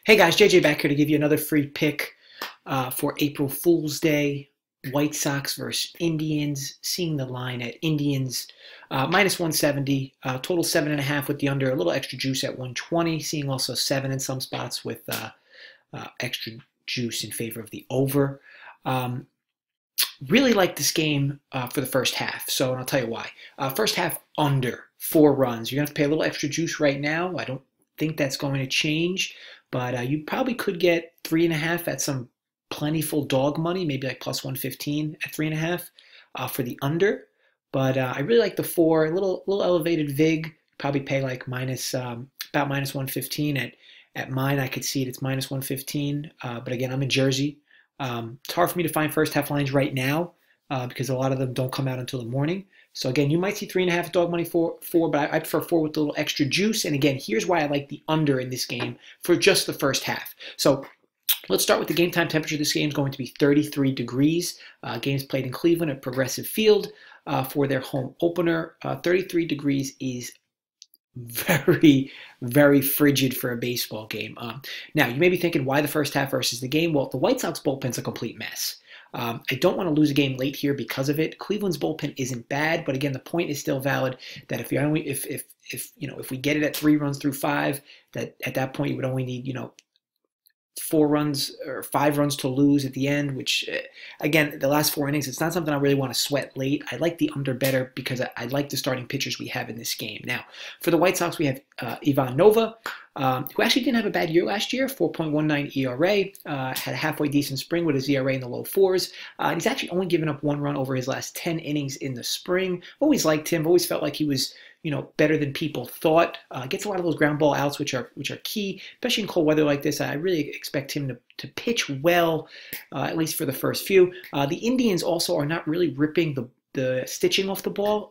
Hey guys, JJ back here to give you another free pick for April Fool's Day. White Sox versus Indians. Seeing the line at Indians minus 170, total 7.5 with the under, a little extra juice at 120. Seeing also 7 in some spots with extra juice in favor of the over. Really like this game for the first half, and I'll tell you why. First half under 4 runs. You're gonna have to pay a little extra juice right now. I don't think that's going to change, but you probably could get 3.5 at some plentiful dog money, maybe like plus 115 at 3.5 for the under. But I really like the 4, a little elevated vig. Probably pay like about minus 115 at mine. I could see it's minus 115, but again, I'm in Jersey. It's hard for me to find first half lines right now because a lot of them don't come out until the morning. So again, you might see 3.5 dog money for 4, but I prefer 4 with a little extra juice. And again, here's why I like the under in this game for just the first half. So let's start with the game time temperature. This game is going to be 33 degrees. Game's played in Cleveland at Progressive Field for their home opener. 33 degrees is very, very frigid for a baseball game. Now, you may be thinking, why the first half versus the game? Well, the White Sox bullpen's a complete mess. I don't want to lose a game late here because of it. Cleveland's bullpen isn't bad, but again, the point is still valid that if we get it at 3 runs through 5, that at that point you would only need 4 runs or 5 runs to lose at the end, which again, the last 4 innings, it's not something I really want to sweat late. I like the under better because I like the starting pitchers we have in this game. Now, for the White Sox, we have Ivan Nova, who actually didn't have a bad year last year, 4.19 ERA, had a halfway decent spring with his ERA in the low 4s. He's actually only given up 1 run over his last 10 innings in the spring. Always liked him, always felt like he was better than people thought. Gets a lot of those ground ball outs, which are key, especially in cold weather like this. I really expect him to pitch well, at least for the first few. The Indians also are not really ripping the stitching off the ball.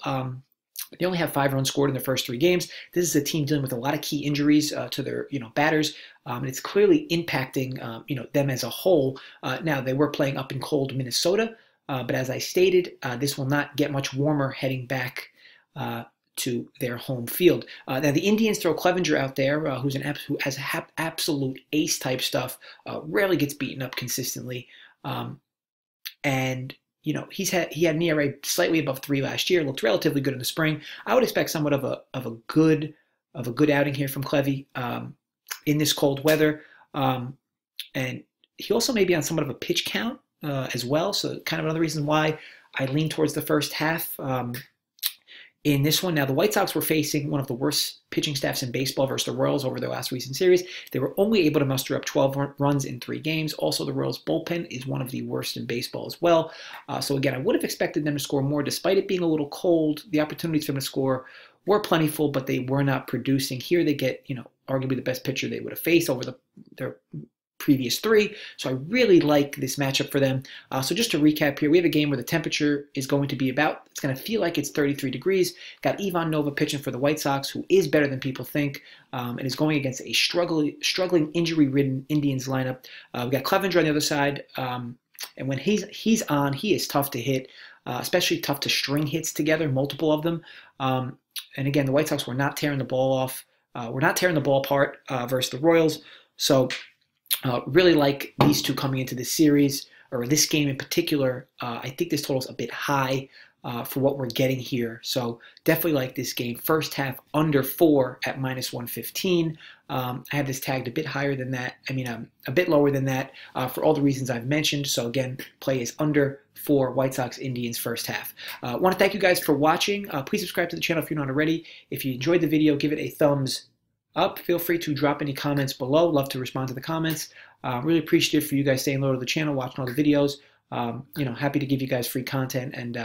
They only have 5 runs scored in their first 3 games. This is a team dealing with a lot of key injuries to their batters, and it's clearly impacting them as a whole. Now, they were playing up in cold Minnesota, but as I stated, this will not get much warmer heading back to their home field. Now the Indians throw Clevinger out there, who has absolute ace type stuff, rarely gets beaten up consistently, and he had an ERA slightly above 3 last year. Looked relatively good in the spring. I would expect somewhat of a good outing here from Clevy in this cold weather, and he also may be on somewhat of a pitch count as well. So kind of another reason why I lean towards the first half. In this one. Now, the White Sox were facing one of the worst pitching staffs in baseball versus the Royals over their last recent series. They were only able to muster up 12 runs in 3 games. Also, the Royals' bullpen is one of the worst in baseball as well. So again, I would have expected them to score more. Despite it being a little cold, the opportunities for them to score were plentiful, but they were not producing. Here they get, arguably the best pitcher they would have faced over their previous 3. So I really like this matchup for them. So just to recap here, we have a game where the temperature is going to be it's going to feel like it's 33 degrees. Got Ivan Nova pitching for the White Sox, who is better than people think, and is going against a struggling injury-ridden Indians lineup. We got Clevinger on the other side, and when he's on, he is tough to hit, especially tough to string hits together, multiple of them. And again, the White Sox were not tearing the ball off. We're not tearing the ball apart versus the Royals. So really like these two coming into this series, or this game in particular. I think this total is a bit high for what we're getting here. So definitely like this game. First half under 4 at minus 115. I have this tagged a bit higher than that. A bit lower than that for all the reasons I've mentioned. So again, play is under 4 White Sox Indians first half. I want to thank you guys for watching. Please subscribe to the channel if you're not already. If you enjoyed the video, give it a thumbs up. Feel free to drop any comments below. Love to respond to the comments. Really appreciative for you guys staying loyal to the channel, watching all the videos. Happy to give you guys free content and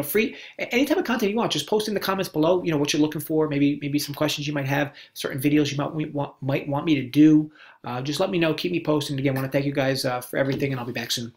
free any type of content you want. Just post in the comments below. What you're looking for. Maybe some questions you might have, certain videos you might want me to do. Just let me know. Keep me posted. Again, I want to thank you guys for everything, and I'll be back soon.